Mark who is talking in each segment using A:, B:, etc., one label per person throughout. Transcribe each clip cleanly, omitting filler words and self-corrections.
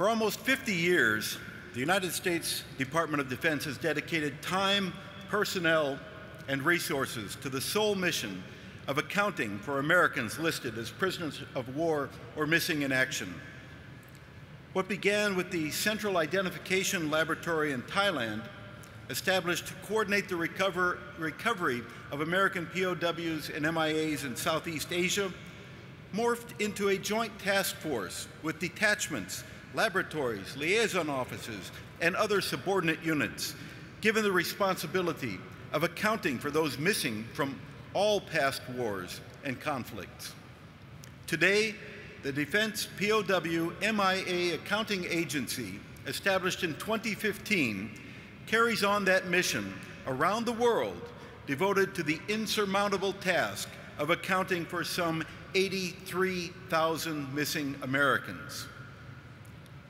A: For almost 50 years, the United States Department of Defense has dedicated time, personnel, and resources to the sole mission of accounting for Americans listed as prisoners of war or missing in action. What began with the Central Identification Laboratory in Thailand, established to coordinate the recovery of American POWs and MIAs in Southeast Asia, morphed into a joint task force with detachments, laboratories, liaison offices, and other subordinate units, given the responsibility of accounting for those missing from all past wars and conflicts. Today, the Defense POW MIA Accounting Agency, established in 2015, carries on that mission around the world, devoted to the insurmountable task of accounting for some 83,000 missing Americans.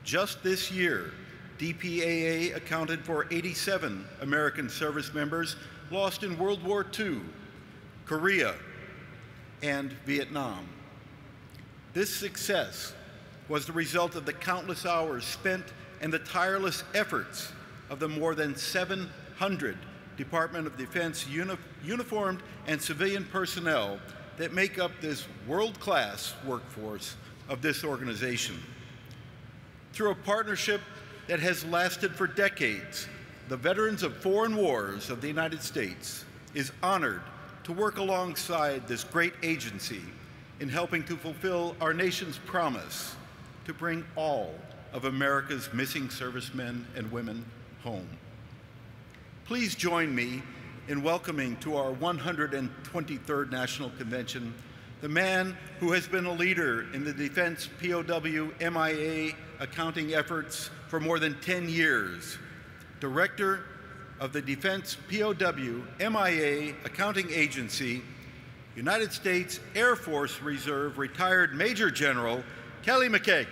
A: Just this year, DPAA accounted for 87 American service members lost in World War II, Korea, and Vietnam. This success was the result of the countless hours spent and the tireless efforts of the more than 700 Department of Defense uniformed and civilian personnel that make up this world-class workforce of this organization. Through a partnership that has lasted for decades, the Veterans of Foreign Wars of the United States is honored to work alongside this great agency in helping to fulfill our nation's promise to bring all of America's missing servicemen and women home. Please join me in welcoming to our 123rd National Convention the man who has been a leader in the Defense POW MIA accounting efforts for more than 10 years, Director of the Defense POW MIA Accounting Agency, United States Air Force Reserve retired Major General Kelly McKeague.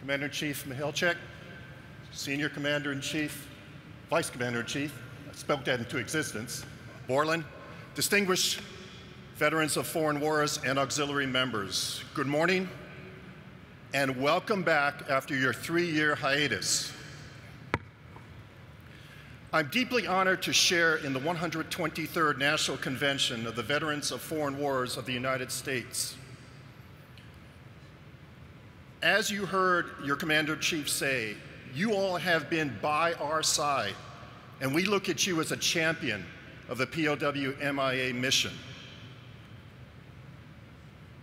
B: Commander-in-Chief Mihilchek, Senior Commander-in-Chief, Vice Commander-in-Chief, spoke that into existence, Borland, distinguished veterans of foreign wars and auxiliary members, good morning and welcome back after your 3-year hiatus. I'm deeply honored to share in the 123rd National Convention of the Veterans of Foreign Wars of the United States. As you heard your Commander-in-Chief say, you all have been by our side, and we look at you as a champion of the POW MIA mission.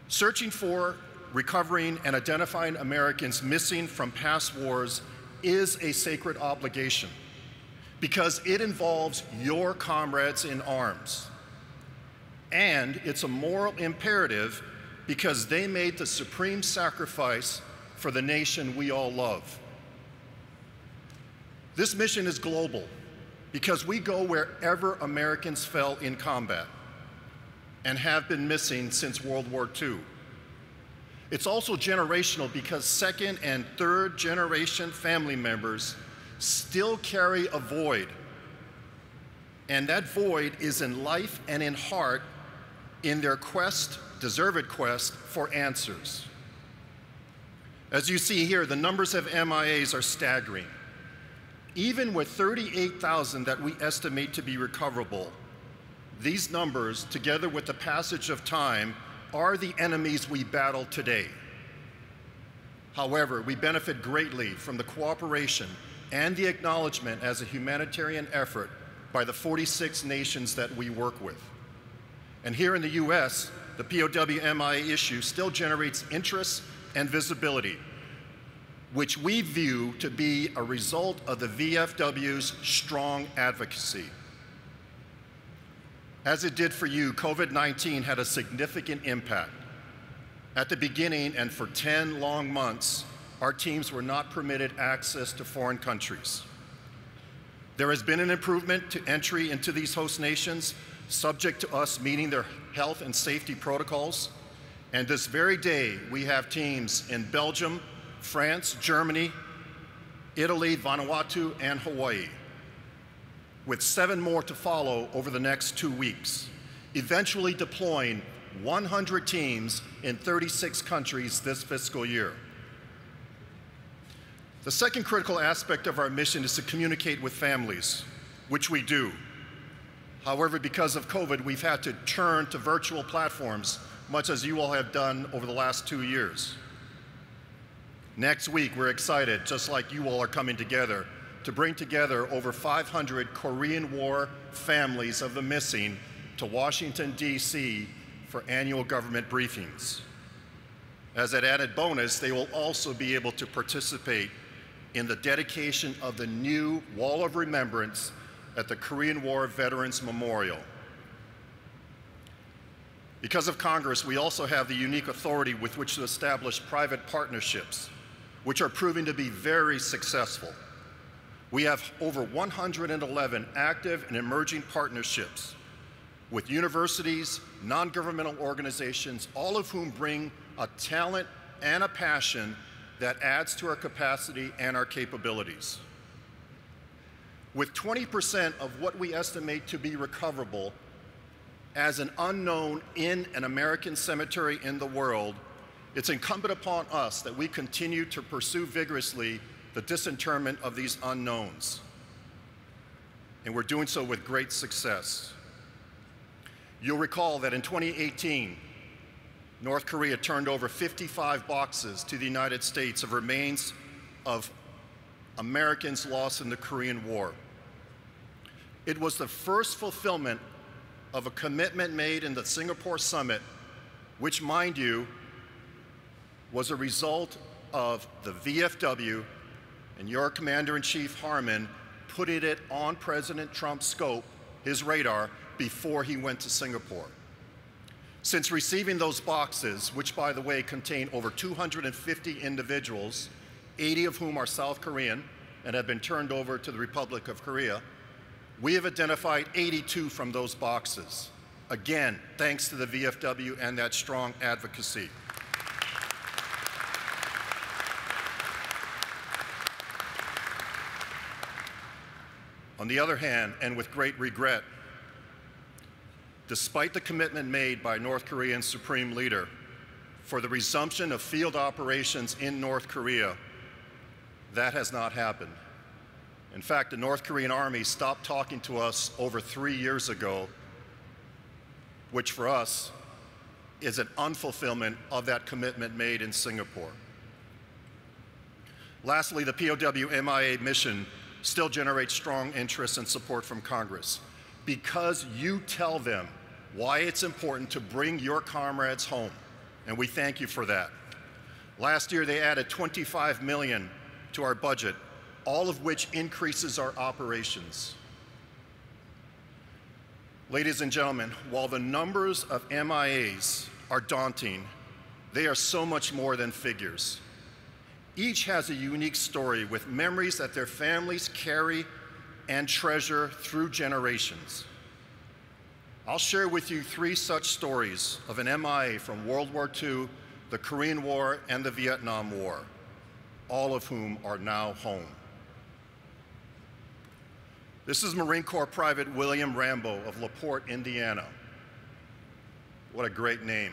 B: Searching for, recovering, and identifying Americans missing from past wars is a sacred obligation because it involves your comrades in arms. And it's a moral imperative because they made the supreme sacrifice for the nation we all love. This mission is global because we go wherever Americans fell in combat and have been missing since World War II. It's also generational because second and third generation family members still carry a void, and that void is in life and in heart in their quest, deserved quest for answers. As you see here, the numbers of MIAs are staggering. Even with 38,000 that we estimate to be recoverable, these numbers, together with the passage of time, are the enemies we battle today. However, we benefit greatly from the cooperation and the acknowledgement as a humanitarian effort by the 46 nations that we work with. And here in the US, the POW MIA issue still generates interest and visibility, which we view to be a result of the VFW's strong advocacy. As it did for you, COVID-19 had a significant impact. At the beginning and for 10 long months, our teams were not permitted access to foreign countries. There has been an improvement to entry into these host nations, subject to us meeting their health and safety protocols. And this very day, we have teams in Belgium, France, Germany, Italy, Vanuatu, and Hawaii, with 7 more to follow over the next 2 weeks, eventually deploying 100 teams in 36 countries this fiscal year. The second critical aspect of our mission is to communicate with families, which we do. However, because of COVID, we've had to turn to virtual platforms, much as you all have done over the last 2 years. Next week, we're excited, just like you all are coming together, to bring together over 500 Korean War families of the missing to Washington, D.C. for annual government briefings. As an added bonus, they will also be able to participate in the dedication of the new Wall of Remembrance at the Korean War Veterans Memorial. Because of Congress, we also have the unique authority with which to establish private partnerships, which are proving to be very successful. We have over 111 active and emerging partnerships with universities, non-governmental organizations, all of whom bring a talent and a passion that adds to our capacity and our capabilities. With 20% of what we estimate to be recoverable as an unknown in an American cemetery in the world, it's incumbent upon us that we continue to pursue vigorously the disinterment of these unknowns. And we're doing so with great success. You'll recall that in 2018, North Korea turned over 55 boxes to the United States of remains of Americans lost in the Korean War. It was the first fulfillment of a commitment made in the Singapore summit, which, mind you, was a result of the VFW and your Commander-in-Chief Harmon putting it on President Trump's scope, his radar, before he went to Singapore. Since receiving those boxes, which by the way contain over 250 individuals, 80 of whom are South Korean and have been turned over to the Republic of Korea, we have identified 82 from those boxes. Again, thanks to the VFW and that strong advocacy. On the other hand, and with great regret, despite the commitment made by North Korea's Supreme Leader for the resumption of field operations in North Korea, that has not happened. In fact, the North Korean Army stopped talking to us over 3 years ago, which for us is an unfulfillment of that commitment made in Singapore. Lastly, the POW MIA mission still generates strong interest and support from Congress because you tell them why it's important to bring your comrades home, and we thank you for that. Last year, they added $25 million to our budget, all of which increases our operations. Ladies and gentlemen, while the numbers of MIAs are daunting, they are so much more than figures. Each has a unique story with memories that their families carry and treasure through generations. I'll share with you 3 such stories of an MIA from World War II, the Korean War, and the Vietnam War, all of whom are now home. This is Marine Corps Private William Rambo of LaPorte, Indiana. What a great name.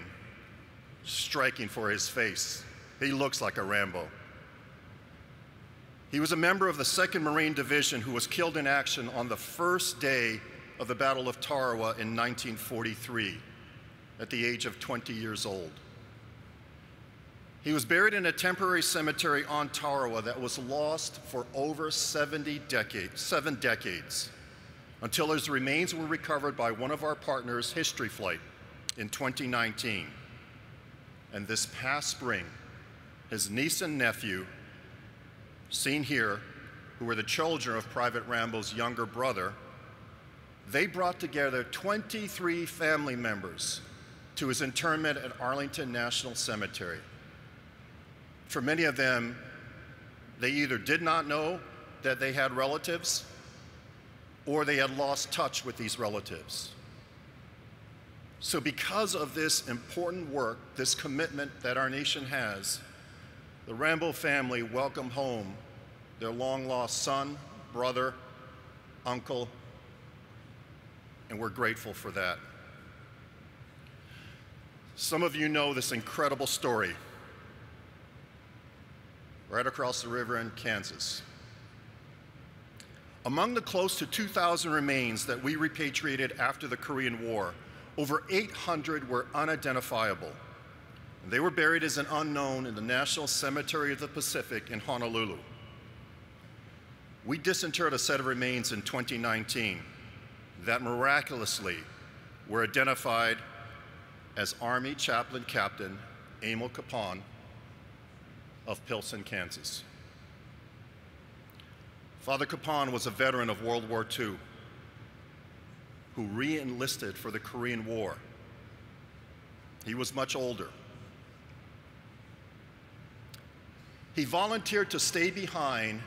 B: Striking for his face. He looks like a Rambo. He was a member of the 2nd Marine Division who was killed in action on the first day of the Battle of Tarawa in 1943 at the age of 20 years old. He was buried in a temporary cemetery on Tarawa that was lost for over 7 decades, until his remains were recovered by one of our partners, History Flight, in 2019. And this past spring, his niece and nephew, seen here, who were the children of Private Rambo's younger brother, they brought together 23 family members to his interment at Arlington National Cemetery. For many of them, they either did not know that they had relatives or they had lost touch with these relatives. So because of this important work, this commitment that our nation has, the Rambo family welcomed home their long-lost son, brother, uncle, and we're grateful for that. Some of you know this incredible story. Right across the river in Kansas. Among the close to 2,000 remains that we repatriated after the Korean War, over 800 were unidentifiable. They were buried as an unknown in the National Cemetery of the Pacific in Honolulu. We disinterred a set of remains in 2019 that miraculously were identified as Army Chaplain Captain Emil Kapaun of Pilsen, Kansas. Father Kapaun was a veteran of World War II who re-enlisted for the Korean War. He was much older. He volunteered to stay behind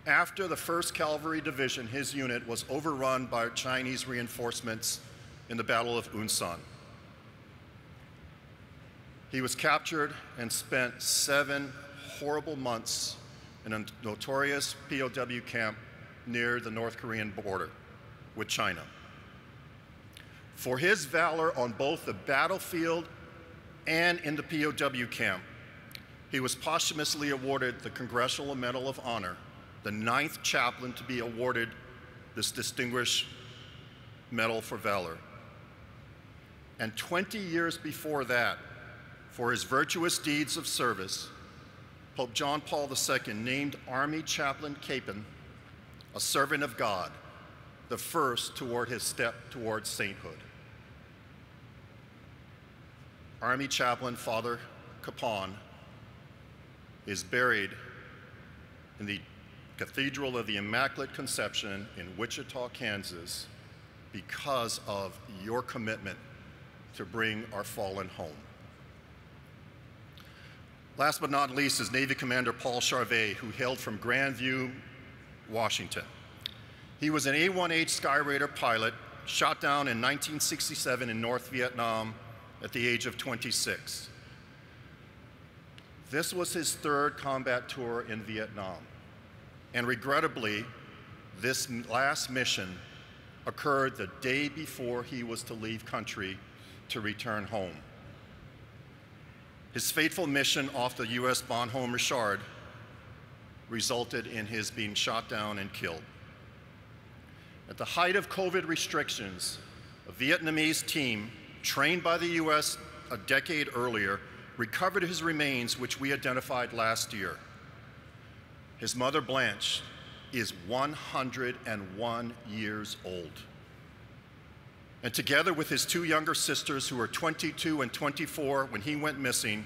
B: after the 1st Cavalry Division, his unit, was overrun by Chinese reinforcements in the Battle of Unsan. He was captured and spent 7 horrible months in a notorious POW camp near the North Korean border with China. For his valor on both the battlefield and in the POW camp, he was posthumously awarded the Congressional Medal of Honor, the 9th chaplain to be awarded this distinguished Medal for Valor. And 20 years before that, for his virtuous deeds of service, Pope John Paul II named Army Chaplain Kapaun a servant of God, the first toward his step towards sainthood. Army Chaplain Father Kapaun is buried in the Cathedral of the Immaculate Conception in Wichita, Kansas, because of your commitment to bring our fallen home. Last but not least is Navy Commander Paul Charvet, who hailed from Grandview, Washington. He was an A-1H Skyraider pilot, shot down in 1967 in North Vietnam at the age of 26. This was his 3rd combat tour in Vietnam. And regrettably, this last mission occurred the day before he was to leave country to return home. His fateful mission off the U.S. Bonhomme Richard resulted in his being shot down and killed. At the height of COVID restrictions, a Vietnamese team trained by the U.S. a decade earlier recovered his remains, which we identified last year. His mother, Blanche, is 101 years old. And together with his 2 younger sisters, who were 22 and 24 when he went missing,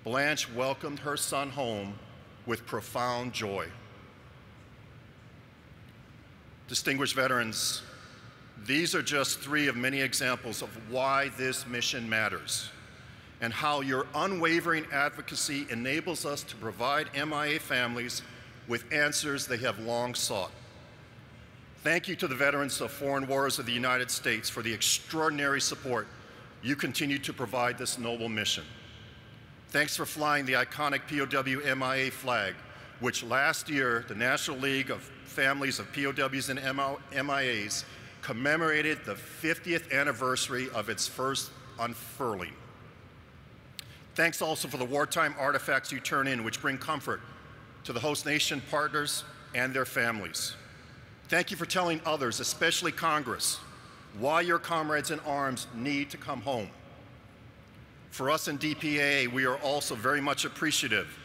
B: Blanche welcomed her son home with profound joy. Distinguished veterans, these are just 3 of many examples of why this mission matters and how your unwavering advocacy enables us to provide MIA families with answers they have long sought. Thank you to the veterans of foreign wars of the United States for the extraordinary support you continue to provide this noble mission. Thanks for flying the iconic POW MIA flag, which last year the National League of Families of POWs and MIAs commemorated the 50th anniversary of its first unfurling. Thanks also for the wartime artifacts you turn in, which bring comfort to the host nation partners and their families. Thank you for telling others, especially Congress, why your comrades in arms need to come home. For us in DPAA, we are also very much appreciative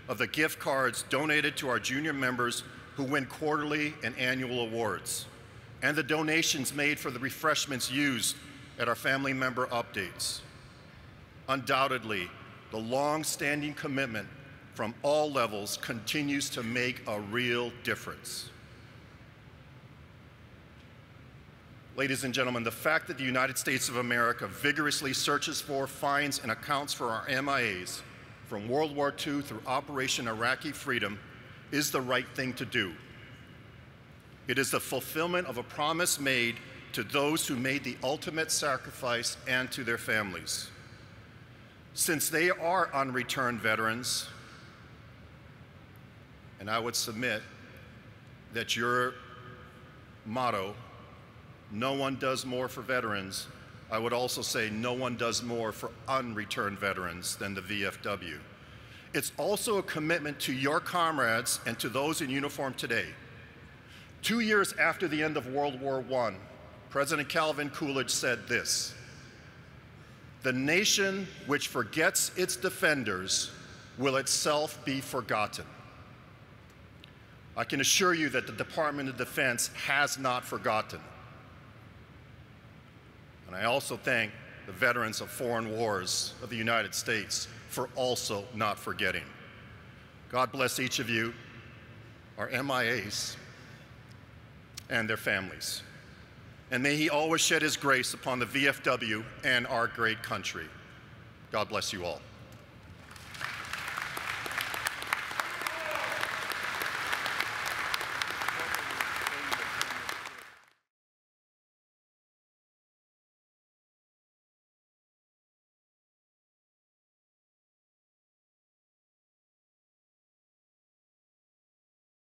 B: of the gift cards donated to our junior members who win quarterly and annual awards, and the donations made for the refreshments used at our family member updates. Undoubtedly, the long-standing commitment from all levels continues to make a real difference. Ladies and gentlemen, the fact that the United States of America vigorously searches for, finds, and accounts for our MIAs from World War II through Operation Iraqi Freedom is the right thing to do. It is the fulfillment of a promise made to those who made the ultimate sacrifice and to their families. Since they are unreturned veterans, And I would submit that your motto, "No one does more for veterans," I would also say no one does more for unreturned veterans than the VFW. It's also a commitment to your comrades and to those in uniform today. 2 years after the end of World War I, President Calvin Coolidge said this: "The nation which forgets its defenders will itself be forgotten." I can assure you that the Department of Defense has not forgotten. And I also thank the veterans of foreign wars of the United States for also not forgetting. God bless each of you, our MIAs, and their families. And may He always shed His grace upon the VFW and our great country. God bless you all.